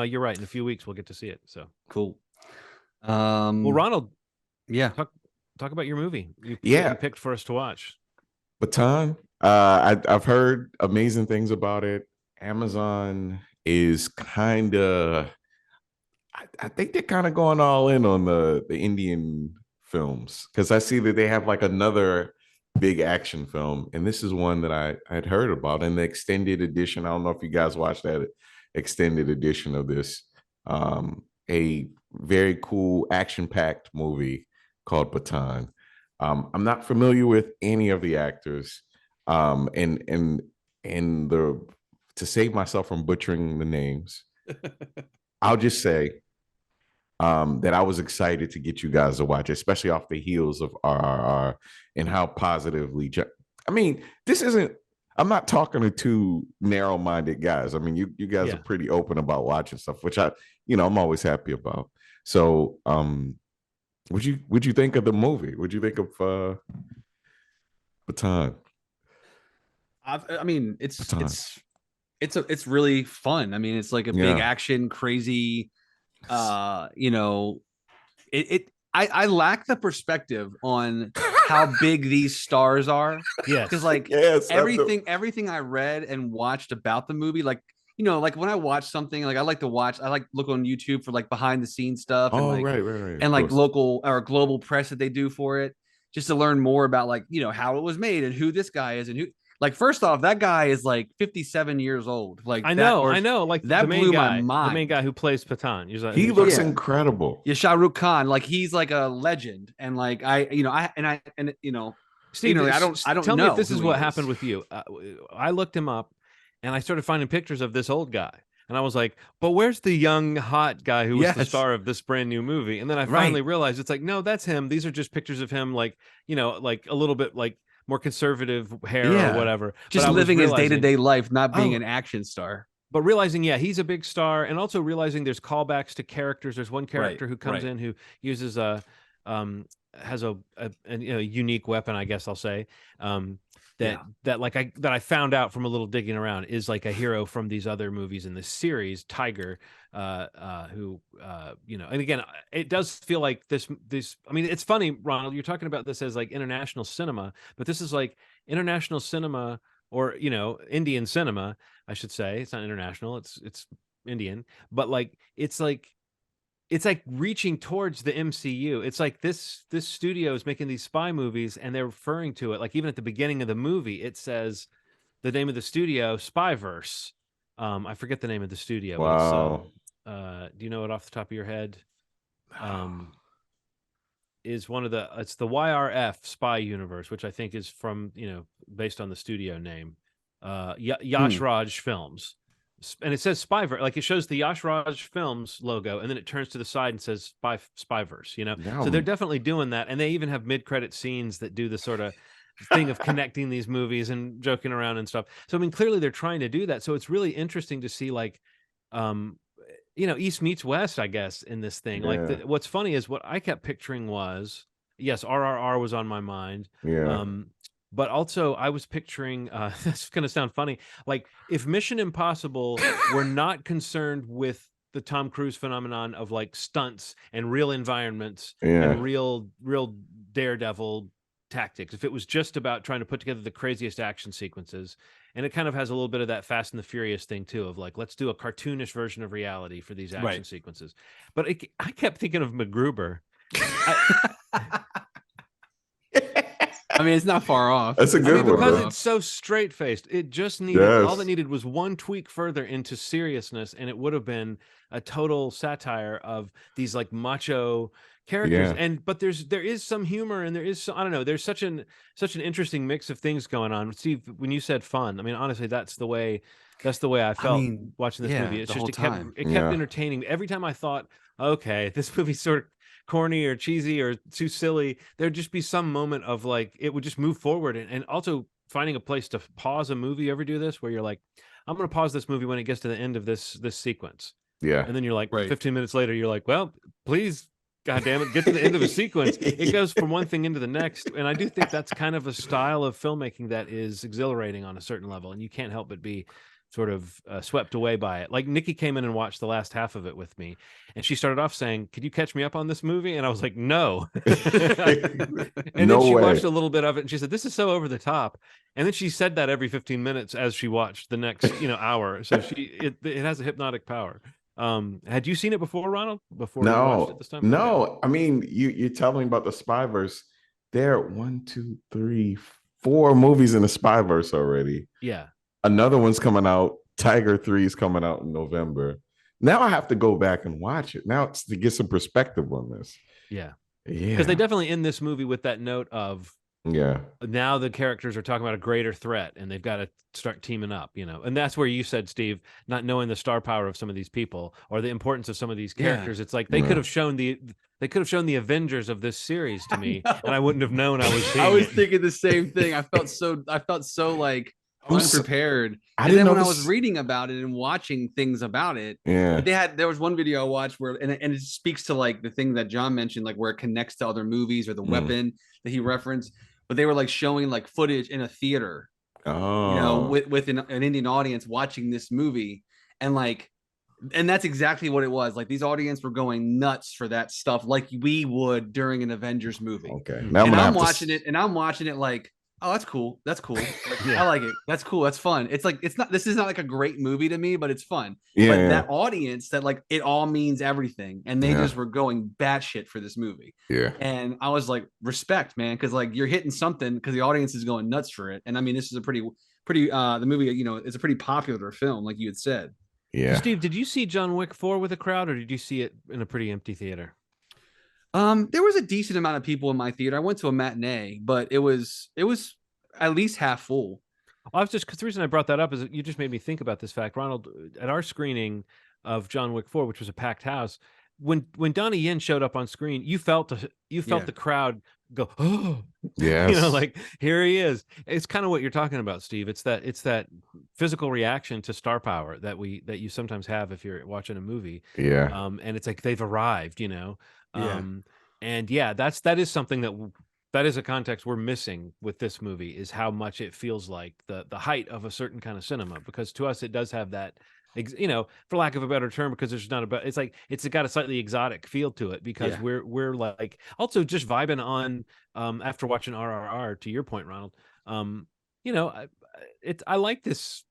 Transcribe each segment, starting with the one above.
You're right. In a few weeks, we'll get to see it. So Cool. well, Ronald, Yeah. talk about your movie that Yeah, you picked for us to watch. Pathaan. I've heard amazing things about it. Amazon is kind of, I think they're kind of going all in on the Indian films because I see that they have like another big action film, and this is one that I had heard about in the extended edition. I don't know if you guys watched that extended edition of this. A very cool action-packed movie called Pathaan. I'm not familiar with any of the actors, and the to save myself from butchering the names, I'll just say that I was excited to get you guys to watch, especially off the heels of RRR and how positively. I mean, this isn't. I'm not talking to two narrow-minded guys. I mean, you guys are pretty open about watching stuff, which I'm always happy about. So, would you think of the movie? Would you think of Baton? I mean, Baton. it's really fun. I mean, it's like a big action, crazy. I lack the perspective on how big these stars are. Yeah, because like everything I read and watched about the movie, like like when I watch something, like I like look on YouTube for like behind the scenes stuff and like right. and like local or global press that they do for it, just to learn more about like how it was made and who this guy is and who. Like, first off, that guy is like 57 years old. Like I know. Like that blew my mind. The main guy who plays Pathaan. He looks incredible. Yeah, Shah Rukh Khan, like he's like a legend, and like Steve, I don't tell know me if this is what happened with you. I looked him up, and I started finding pictures of this old guy, and I was like, "But where's the young hot guy who was the star of this brand new movie?" And then I finally realized it's like, no, that's him. These are just pictures of him, like like a little bit like more conservative hair or whatever. Just living his day-to-day life, not being an action star. But realizing, he's a big star, and also realizing there's callbacks to characters. There's one character who comes in who uses has a unique weapon, I guess I'll say, that I found out from a little digging around is like a hero from these other movies in this series, Tiger, who and again, it does feel like this. I mean, it's funny, Ronald, you're talking about this as like international cinema, but this is like international cinema or Indian cinema, I should say. It's not international, it's Indian, but it's like reaching towards the MCU. It's like this studio is making these spy movies, and they're referring to it like even at the beginning of the movie, it says the name of the studio, Spyverse. I forget the name of the studio. Wow. But do you know it off the top of your head? Is one of it's the YRF Spy Universe, which I think is from based on the studio name, Yash Raj Films. And it says Spyverse, like it shows the Yash Raj Films logo, and then it turns to the side and says Spyverse. So they're definitely doing that, and they even have mid-credit scenes that do the sort of thing of connecting these movies and joking around and stuff. So I mean, clearly they're trying to do that. So it's really interesting to see like, East meets West, I guess, in this thing. Like what's funny is what I kept picturing was, yes, RRR was on my mind. But also I was picturing, this is going to sound funny, like if Mission Impossible were not concerned with the Tom Cruise phenomenon of like stunts and real environments and real daredevil tactics, if it was just about trying to put together the craziest action sequences, and it kind of has a little bit of that Fast and the Furious thing too, of like, let's do a cartoonish version of reality for these action sequences. But I kept thinking of MacGruber. I mean, it's not far off. That's a good one, because it's so straight faced. It just needed all it needed was one tweak further into seriousness, and it would have been a total satire of these like macho characters. But there is some humor, and there is I don't know. There's such an interesting mix of things going on. Steve, when you said fun, I mean, honestly, that's the way I felt watching this movie. It's just it kept entertaining. Every time I thought, okay, this movie's sort of corny or cheesy or too silly, there'd just be some moment of like it would just move forward, and also finding a place to pause a movie. You ever do this where you're like, I'm going to pause this movie when it gets to the end of this sequence, and then you're like 15 minutes later you're like, well, please, god damn it, get to the end of a sequence. It goes from one thing into the next, and I do think that's kind of a style of filmmaking that is exhilarating on a certain level, and you can't help but be sort of swept away by it. Like Nikki came in and watched the last half of it with me, and she started off saying, "Could you catch me up on this movie?" And I was like, "No." And No then she way. watched a little bit of it, and she said, "This is so over the top." And then she said that every 15 minutes as she watched the next, hour. So it has a hypnotic power. Had you seen it before, Ronald? Before we watched it this time? No. Okay. I mean, you're telling me about the Spyverse. There are 1, 2, 3, 4 movies in the Spyverse already. Yeah. Another one's coming out. Tiger 3 is coming out in November. Now I have to go back and watch it. Now it's to get some perspective on this. Yeah. Yeah. Because they definitely end this movie with that note of now the characters are talking about a greater threat and they've got to start teaming up, and that's where you said, Steve, not knowing the star power of some of these people or the importance of some of these characters. It's like they could have shown the Avengers of this series to me, and I wouldn't have known I was seeing I was it. thinking the same thing. I felt so like unprepared. I and then didn't when know I was reading about it and watching things about it, there was one video I watched where and it speaks to like the thing that John mentioned, like where it connects to other movies or the weapon that he referenced. But they were like showing like footage in a theater, with an Indian audience watching this movie, and that's exactly what it was. Like these audience were going nuts for that stuff, like we would during an Avengers movie. Okay, now I'm watching it like, oh, that's cool. That's cool. I like it. That's cool. That's fun. It's like this is not like a great movie to me, but it's fun. That audience that like it all means everything, and they just were going batshit for this movie. Yeah. And I was like, respect, man, because like you're hitting something because the audience is going nuts for it. And I mean, this is a pretty the movie, it's a pretty popular film, like you had said. Yeah. So Steve, did you see John Wick 4 with a crowd, or did you see it in a pretty empty theater? There was a decent amount of people in my theater. I went to a matinee, but it was at least half full. I was because the reason I brought that up is that you just made me think about this fact, Ronald. At our screening of John Wick 4, which was a packed house, when Donnie Yen showed up on screen, you felt the crowd go, oh, yes, like here he is. It's kind of what you're talking about, Steve. It's that physical reaction to star power that you sometimes have if you're watching a movie. Yeah. And it's like they've arrived, and that is something that is a context we're missing with this movie, is how much it feels like the height of a certain kind of cinema, because to us it does have that, for lack of a better term, because there's not it's like it's got a slightly exotic feel to it, because we're like also just vibing on after watching RRR, to your point, Ronald. I like this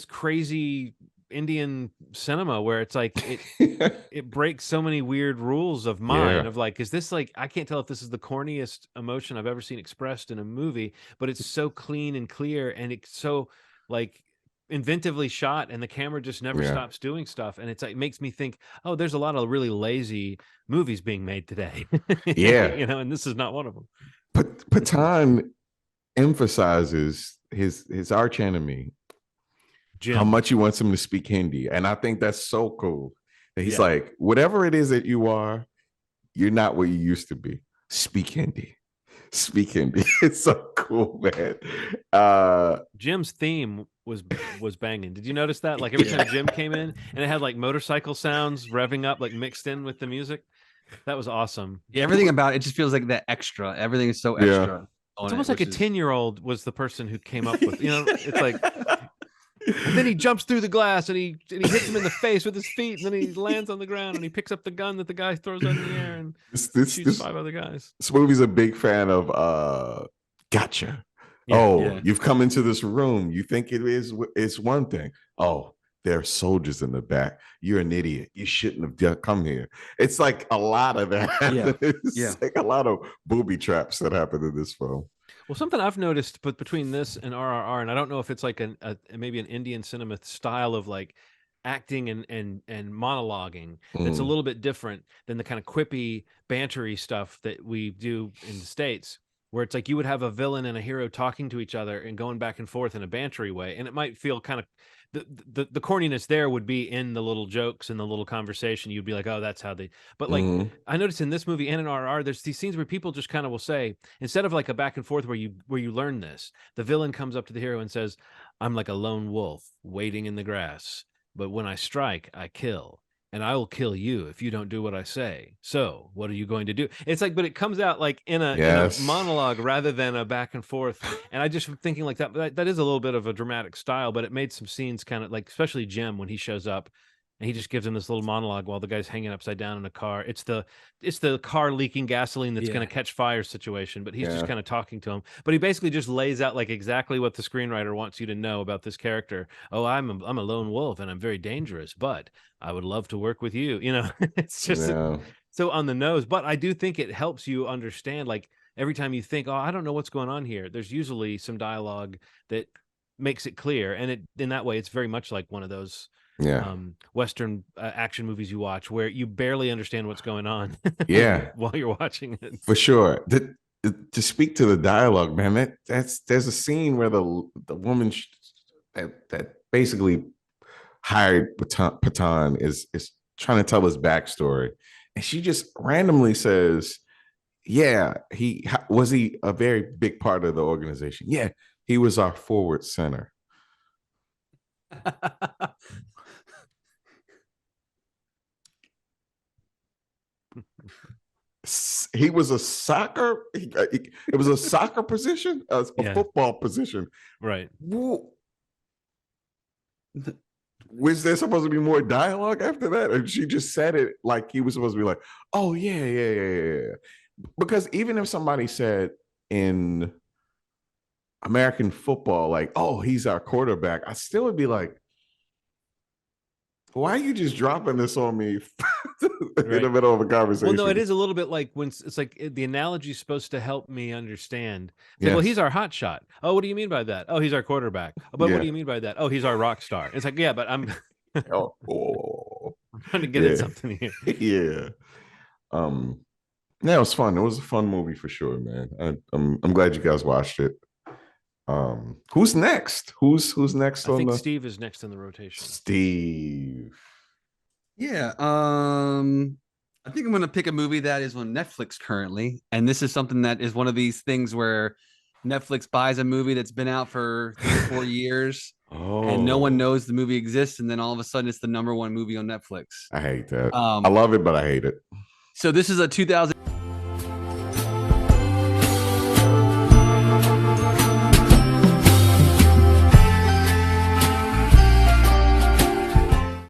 crazy Indian cinema where it's like it breaks so many weird rules of mine of like, is this like, I can't tell if this is the corniest emotion I've ever seen expressed in a movie, but it's so clean and clear, and it's so like inventively shot, and the camera just never stops doing stuff, and it's like, it makes me think, oh, there's a lot of really lazy movies being made today. And this is not one of them. But Pathaan emphasizes his arch enemy, Jim, how much he wants him to speak Hindi. And I think that's so cool that he's like, whatever it is that you are, you're not what you used to be. Speak Hindi. Speak Hindi. It's so cool, man. Jim's theme was banging. Did you notice that? Like every time Jim came in, and it had like motorcycle sounds revving up, like mixed in with the music. That was awesome. Yeah, everything about it just feels like that extra. Everything is so extra. It's almost like a 10-year-old was the person who came up with, it's like, and then he jumps through the glass and he hits him in the face with his feet, and then he lands on the ground and he picks up the gun that the guy throws out in the air and shoots 5 other guys. This movie's a big fan of gotcha. You've come into this room. You think it's one thing. Oh, there are soldiers in the back. You're an idiot. You shouldn't have come here. It's like a lot of that. It's like a lot of booby traps that happen in this film. Well, something I've noticed, but between this and RRR, and I don't know if it's like maybe an Indian cinema style of like acting and monologuing that's a little bit different than the kind of quippy, bantery stuff that we do in the States, where it's like you would have a villain and a hero talking to each other and going back and forth in a bantery way, and it might feel kind of the corniness there would be in the little jokes and the little conversation. You'd be like, oh, that's how they, but like I noticed in this movie and in RR, there's these scenes where people just kind of will say, instead of like a back and forth where you learn this, the villain comes up to the hero and says, I'm like a lone wolf waiting in the grass, but when I strike, I kill. and I will kill you if you don't do what I say. So what are you going to do? It's like, but it comes out like in a monologue rather than a back and forth. And I just thinking like that is a little bit of a dramatic style, but it made some scenes kind of like, especially Jim when he shows up and he just gives him this little monologue while the guy's hanging upside down in a car. It's the car leaking gasoline that's going to catch fire situation, but he's just kind of talking to him. But he basically just lays out like exactly what the screenwriter wants you to know about this character. Oh, I'm a lone wolf and I'm very dangerous, but I would love to work with you. You know, it's just so on the nose. But I do think it helps you understand, like every time you think, oh, I don't know what's going on here, there's usually some dialogue that makes it clear. And in that way, it's very much like one of those Western action movies you watch where you barely understand what's going on while you're watching it. For sure. To speak to the dialogue, man, there's a scene where the woman that basically hired Pathaan is trying to tell his backstory, and she just randomly says, was he a very big part of the organization? Yeah, he was our forward center. He was a soccer. It was a soccer position, a football position, right? Was there supposed to be more dialogue after that, and she just said it like he was supposed to be like, "Oh yeah." Because even if somebody said in American football, like, "Oh, he's our quarterback," I still would be like, why are you just dropping this on me in the middle of a conversation? Well, no, it is a little bit like when it's like the analogy is supposed to help me understand. Like, well, he's our hot shot. Oh, what do you mean by that? Oh, he's our quarterback. Oh, but what do you mean by that? Oh, he's our rock star. It's like, yeah, but I'm I'm trying to get at something here. Yeah, it was fun. It was a fun movie for sure, man. I'm glad you guys watched it. Who's next? Who's next? I think Steve is next in the rotation. Steve. Yeah. I think I'm gonna pick a movie that is on Netflix currently, and this is something that is one of these things where Netflix buys a movie that's been out for 3 or 4 years, and no one knows the movie exists, and then all of a sudden it's the #1 movie on Netflix. I hate that. I love it, but I hate it. So this is a 2000